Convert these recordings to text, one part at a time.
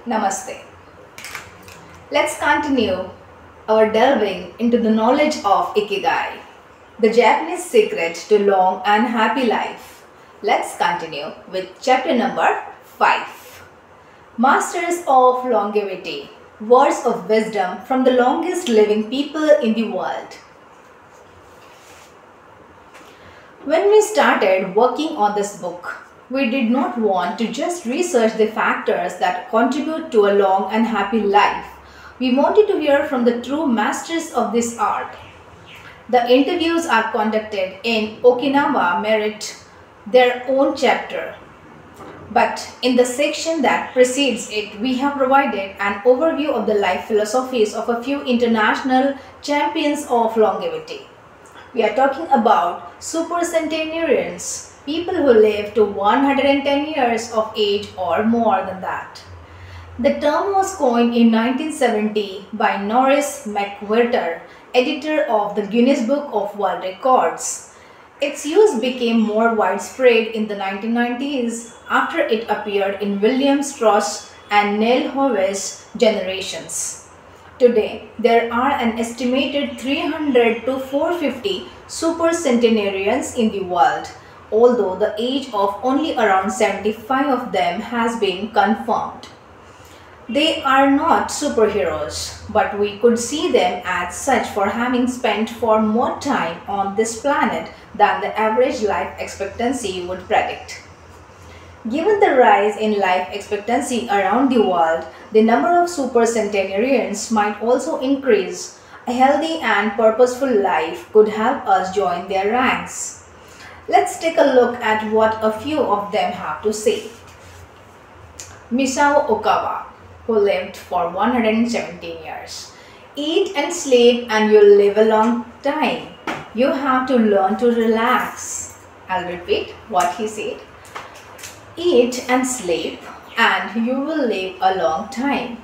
Namaste. Let's continue our delving into the knowledge of Ikigai, the Japanese secret to long and happy life. Let's continue with chapter number 5. Masters of Longevity, words of wisdom from the longest living people in the world. When we started working on this book, we did not want to just research the factors that contribute to a long and happy life. We wanted to hear from the true masters of this art. The interviews are conducted in Okinawa merit their own chapter. But in the section that precedes it, we have provided an overview of the life philosophies of a few international champions of longevity. We are talking about supercentenarians, people who live to 110 years of age or more than that. The term was coined in 1970 by Norris McWhirter, editor of the Guinness Book of World Records. Its use became more widespread in the 1990s after it appeared in William Strauss and Neil Howe's generations. Today, there are an estimated 300 to 450 supercentenarians in the world, although the age of only around 75 of them has been confirmed. They are not superheroes, but we could see them as such for having spent far more time on this planet than the average life expectancy would predict. Given the rise in life expectancy around the world, the number of supercentenarians might also increase. A healthy and purposeful life could help us join their ranks. Let's take a look at what a few of them have to say. Misao Okawa, who lived for 117 years. Eat and sleep and you'll live a long time. You have to learn to relax. I'll repeat what he said. Eat and sleep and you will live a long time.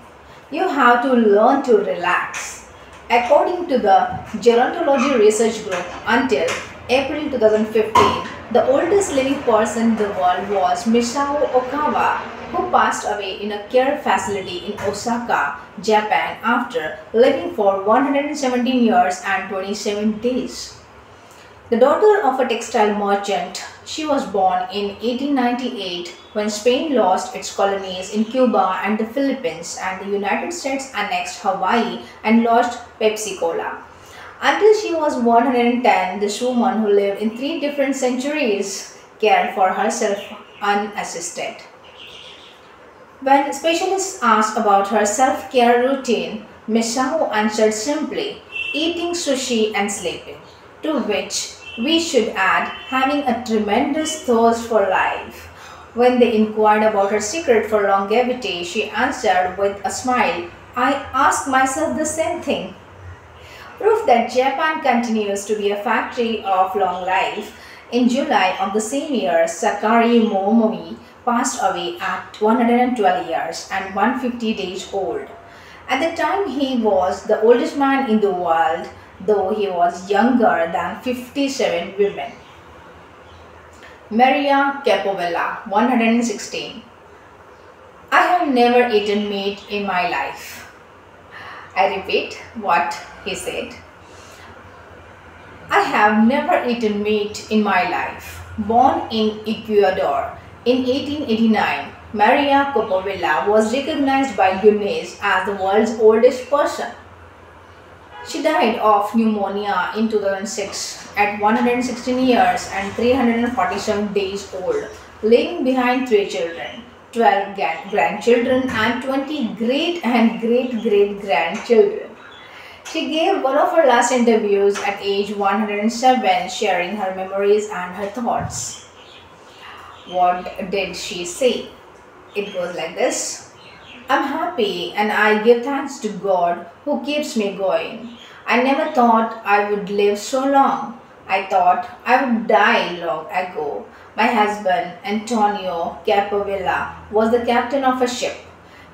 You have to learn to relax. According to the Gerontology Research Group, until April 2015, the oldest living person in the world was Misao Okawa, who passed away in a care facility in Osaka, Japan after living for 117 years and 27 days. The daughter of a textile merchant, she was born in 1898 when Spain lost its colonies in Cuba and the Philippines, and the United States annexed Hawaii and launched Pepsi Cola. Until she was 110, this woman, who lived in 3 different centuries, cared for herself unassisted. When specialists asked about her self-care routine, Misao answered simply, eating sushi and sleeping, to which we should add having a tremendous thirst for life. When they inquired about her secret for longevity, she answered with a smile, I ask myself the same thing. Proof that Japan continues to be a factory of long life. In July of the same year, Sakari Momomi passed away at 112 years and 150 days old. At the time, he was the oldest man in the world, though he was younger than 57 women. Maria Capovella, 116. I have never eaten meat in my life. I repeat what he said. I have never eaten meat in my life. Born in Ecuador in 1889, Maria Capovella was recognized by Guinness as the world's oldest person. She died of pneumonia in 2006 at 116 years and 347 days old, leaving behind 3 children, 12 grandchildren and 20 great and great-great-grandchildren. She gave one of her last interviews at age 107, sharing her memories and her thoughts. What did she say? It goes like this. I'm happy and I give thanks to God who keeps me going. I never thought I would live so long. I thought I would die long ago. My husband, Antonio Capovilla, was the captain of a ship.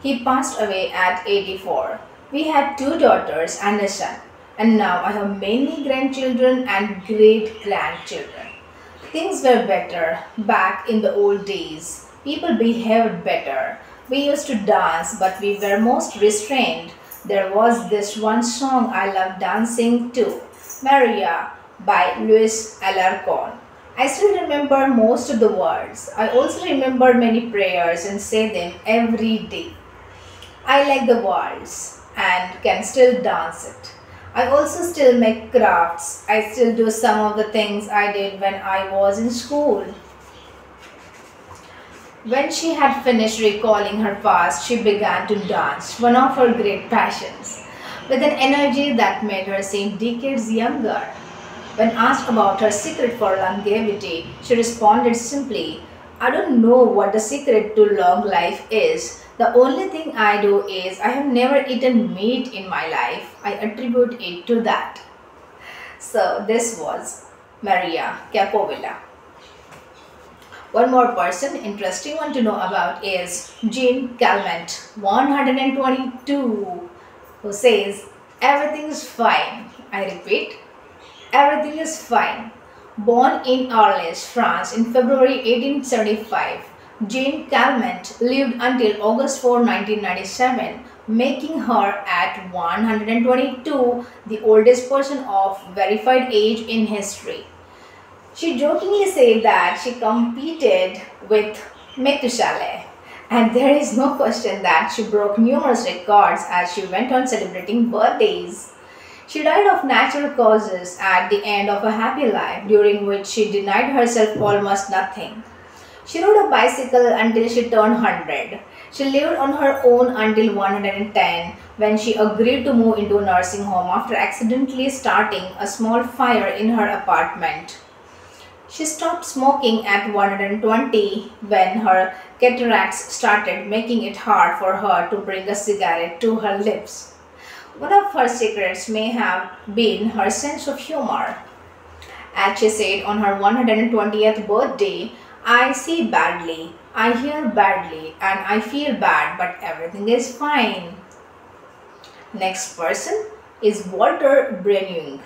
He passed away at 84. We had 2 daughters and a son, and now I have many grandchildren and great-grandchildren. Things were better back in the old days. People behaved better. We used to dance, but we were most restrained. There was this one song I loved dancing to, Maria by Luis Alarcon. I still remember most of the words. I also remember many prayers and say them every day. I like the waltz and can still dance it. I also still make crafts. I still do some of the things I did when I was in school. When she had finished recalling her past, she began to dance, one of her great passions, with an energy that made her seem decades younger. When asked about her secret for longevity, she responded simply, I don't know what the secret to long life is. The only thing I do is I have never eaten meat in my life. I attribute it to that. So this was Maria Capovilla. One more person, interesting one to know about is Jean Calment, 122, who says, everything is fine. I repeat, everything is fine. Born in Arles, France in February 1875, Jean Calment lived until August 4, 1997, making her at 122 the oldest person of verified age in history. She jokingly said that she competed with Methuselah, and there is no question that she broke numerous records as she went on celebrating birthdays. She died of natural causes at the end of a happy life, during which she denied herself almost nothing. She rode a bicycle until she turned 100. She lived on her own until 110, when she agreed to move into a nursing home after accidentally starting a small fire in her apartment. She stopped smoking at 120 when her cataracts started making it hard for her to bring a cigarette to her lips. One of her secrets may have been her sense of humor. As she said on her 120th birthday, I see badly, I hear badly, and I feel bad, but everything is fine. Next person is Walter Benjamin.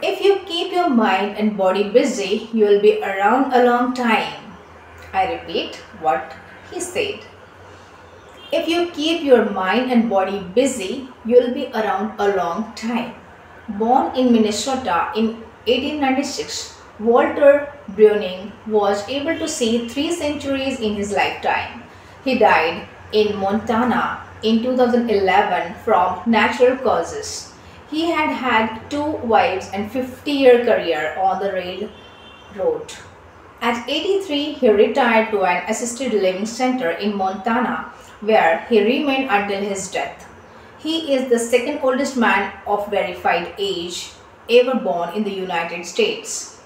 If you keep your mind and body busy, you will be around a long time. I repeat what he said. If you keep your mind and body busy, you will be around a long time. Born in Minnesota in 1896, Walter Benjamin was able to see 3 centuries in his lifetime. He died in Montana in 2011 from natural causes. He had had 2 wives and 50-year career on the railroad. At 83, he retired to an assisted living center in Montana, where he remained until his death. He is the second oldest man of verified age ever born in the United States.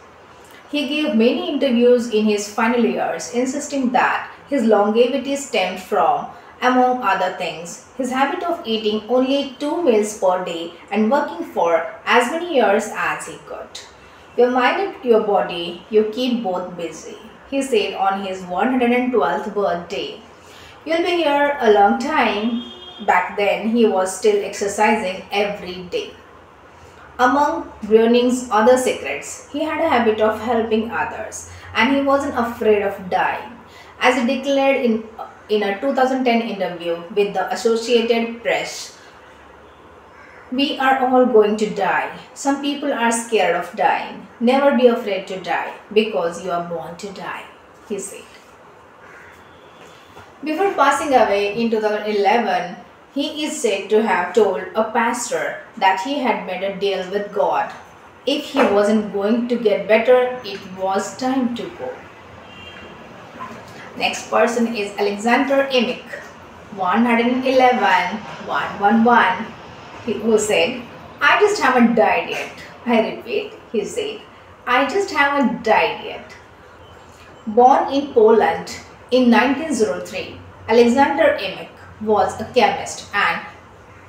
He gave many interviews in his final years, insisting that his longevity stemmed from, among other things, his habit of eating only 2 meals per day and working for as many years as he could. Your mind and your body, you keep both busy, he said on his 112th birthday. You'll be here a long time. Back then, he was still exercising every day. Among Brennan's other secrets, he had a habit of helping others, and he wasn't afraid of dying. As he declared in a 2010 interview with the Associated Press, we are all going to die. Some people are scared of dying. Never be afraid to die because you are born to die, he said. Before passing away in 2011, he is said to have told a pastor that he had made a deal with God. If he wasn't going to get better, it was time to go. Next person is Alexander Emick, 111, 111, who said, I just haven't died yet. I repeat, he said, I just haven't died yet. Born in Poland in 1903, Alexander Emick was a chemist and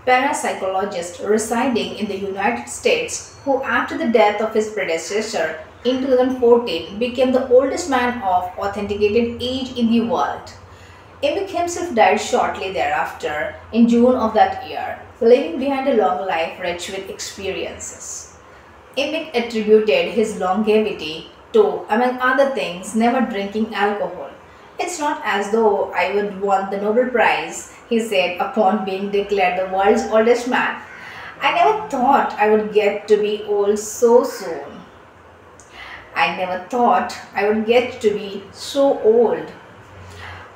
parapsychologist residing in the United States who, after the death of his predecessor in 2014, became the oldest man of authenticated age in the world. Emick himself died shortly thereafter in June of that year, leaving behind a long life rich with experiences. Emick attributed his longevity to, among other things, never drinking alcohol. It's not as though I would want the Nobel Prize, he said upon being declared the world's oldest man. I never thought I would get to be old so soon. I never thought I would get to be so old.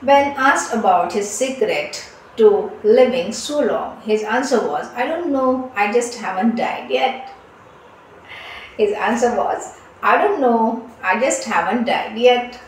When asked about his secret to living so long, his answer was, I don't know, I just haven't died yet. His answer was, I don't know, I just haven't died yet.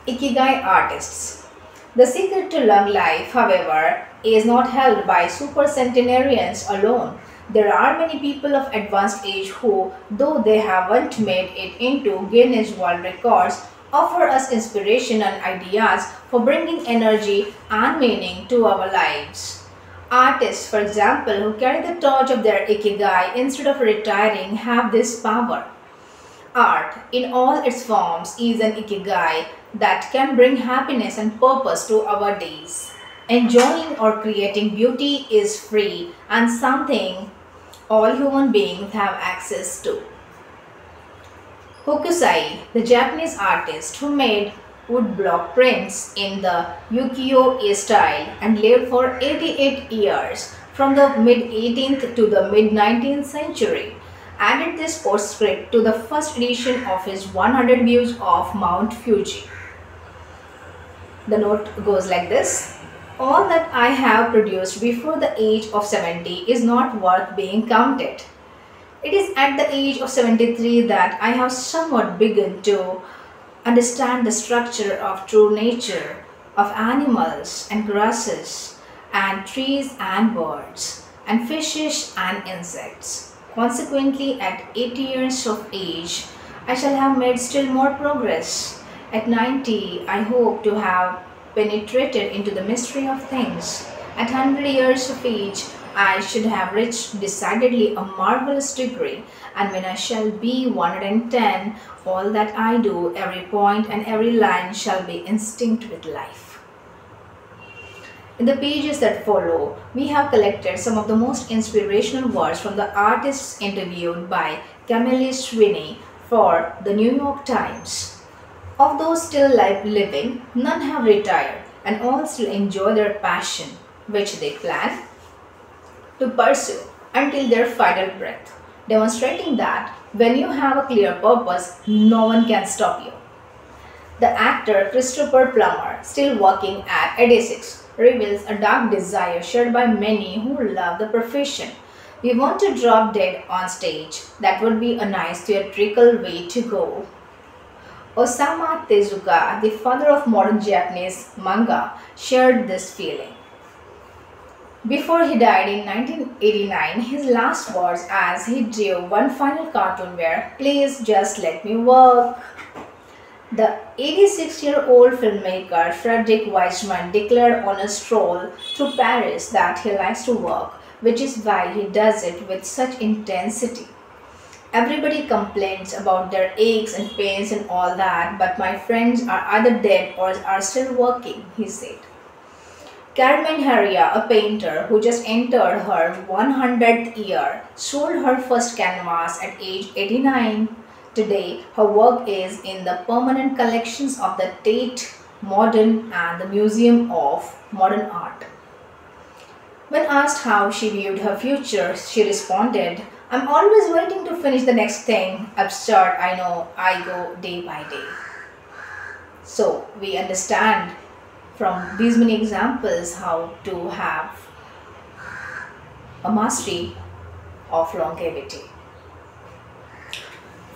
Ikigai artists. The secret to long life, however, is not held by supercentenarians alone. There are many people of advanced age who, though they haven't made it into Guinness World Records, offer us inspiration and ideas for bringing energy and meaning to our lives. Artists, for example, who carry the torch of their ikigai instead of retiring, have this power. Art, in all its forms, is an ikigai that can bring happiness and purpose to our days. Enjoying or creating beauty is free and something all human beings have access to. Hokusai, the Japanese artist who made woodblock prints in the ukiyo-e style and lived for 88 years from the mid 18th to the mid 19th century, added this postscript to the first edition of his 100 views of Mount Fuji. The note goes like this. All that I have produced before the age of 70 is not worth being counted. It is at the age of 73 that I have somewhat begun to understand the structure of true nature, of animals and grasses, and trees and birds, and fishes and insects. Consequently, at 80 years of age, I shall have made still more progress. At 90, I hope to have penetrated into the mystery of things. At 100 years of age, I should have reached decidedly a marvelous degree, and when I shall be 110, all that I do, every point and every line shall be instinct with life. In the pages that follow, we have collected some of the most inspirational words from the artists interviewed by Camille Sweeney for the New York Times. Of those still living, none have retired, and all still enjoy their passion, which they plan to pursue until their final breath, demonstrating that when you have a clear purpose, no one can stop you. The actor Christopher Plummer, still working at 86, reveals a dark desire shared by many who love the profession. We want to drop dead on stage. That would be a nice theatrical way to go. Osamu Tezuka, the father of modern Japanese manga, shared this feeling. Before he died in 1989, his last words as he drew one final cartoon were, "Please just let me work." The 86-year-old filmmaker Frederick Wiseman declared on a stroll through Paris that he likes to work, which is why he does it with such intensity. Everybody complains about their aches and pains and all that, but my friends are either dead or are still working, he said. Carmen Herrera, a painter who just entered her 100th year, sold her first canvas at age 89. Today, her work is in the permanent collections of the Tate Modern and the Museum of Modern Art. When asked how she viewed her future, she responded, "I'm always waiting to finish the next thing. Absurd, I know, I go day by day." So, we understand from these many examples how to have a mastery of longevity.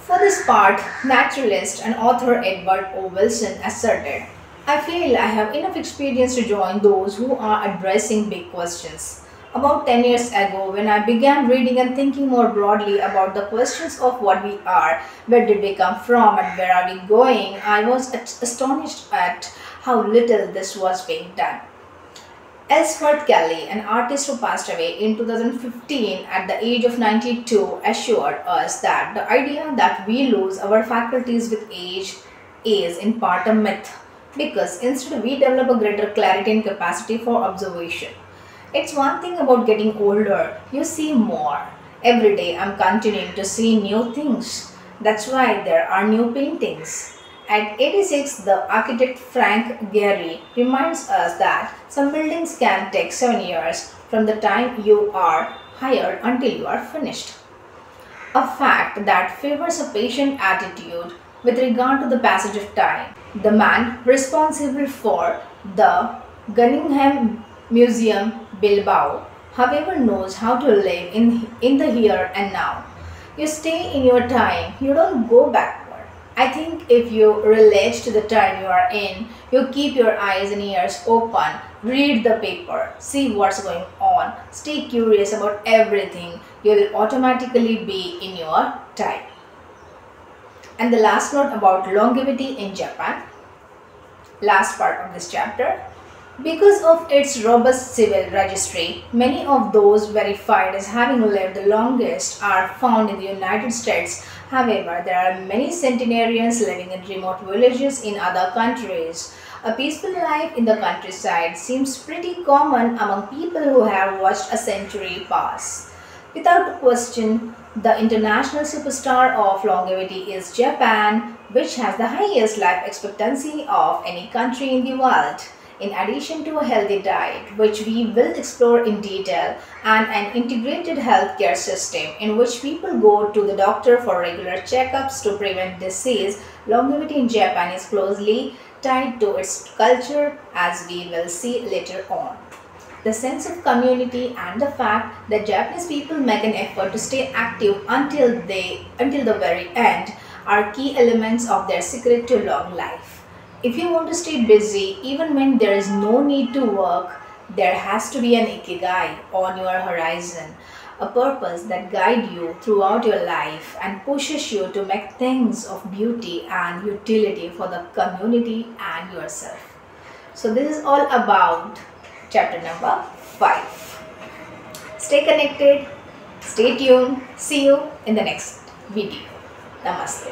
For this part, naturalist and author Edward O. Wilson asserted, "I feel I have enough experience to join those who are addressing big questions. About 10 years ago, when I began reading and thinking more broadly about the questions of what we are, where did we come from, and where are we going, I was astonished at how little this was being done." Ellsworth Kelly, an artist who passed away in 2015 at the age of 92, assured us that the idea that we lose our faculties with age is in part a myth, because instead we develop a greater clarity and capacity for observation. It's one thing about getting older, you see more. Every day I'm continuing to see new things. That's why there are new paintings. At 86, the architect Frank Gehry reminds us that some buildings can take 7 years from the time you are hired until you are finished. A fact that favors a patient attitude with regard to the passage of time. The man responsible for the Guggenheim Museum Bilbao, however, knows how to live in the here and now. You stay in your time, you don't go backward. I think if you relate to the time you are in, you keep your eyes and ears open, read the paper, see what's going on, stay curious about everything, you'll automatically be in your time. And the last note about longevity in Japan, last part of this chapter. Because of its robust civil registry, many of those verified as having lived the longest are found in the United States. However, there are many centenarians living in remote villages in other countries. A peaceful life in the countryside seems pretty common among people who have watched a century pass. Without question, the international superstar of longevity is Japan, which has the highest life expectancy of any country in the world. In addition to a healthy diet, which we will explore in detail, and an integrated healthcare system in which people go to the doctor for regular checkups to prevent disease, longevity in Japan is closely tied to its culture, as we will see later on. The sense of community and the fact that Japanese people make an effort to stay active until the very end are key elements of their secret to long life. If you want to stay busy even when there is no need to work, there has to be an Ikigai on your horizon, a purpose that guides you throughout your life and pushes you to make things of beauty and utility for the community and yourself. So this is all about chapter number 5. Stay connected, stay tuned, see you in the next video. Namaste.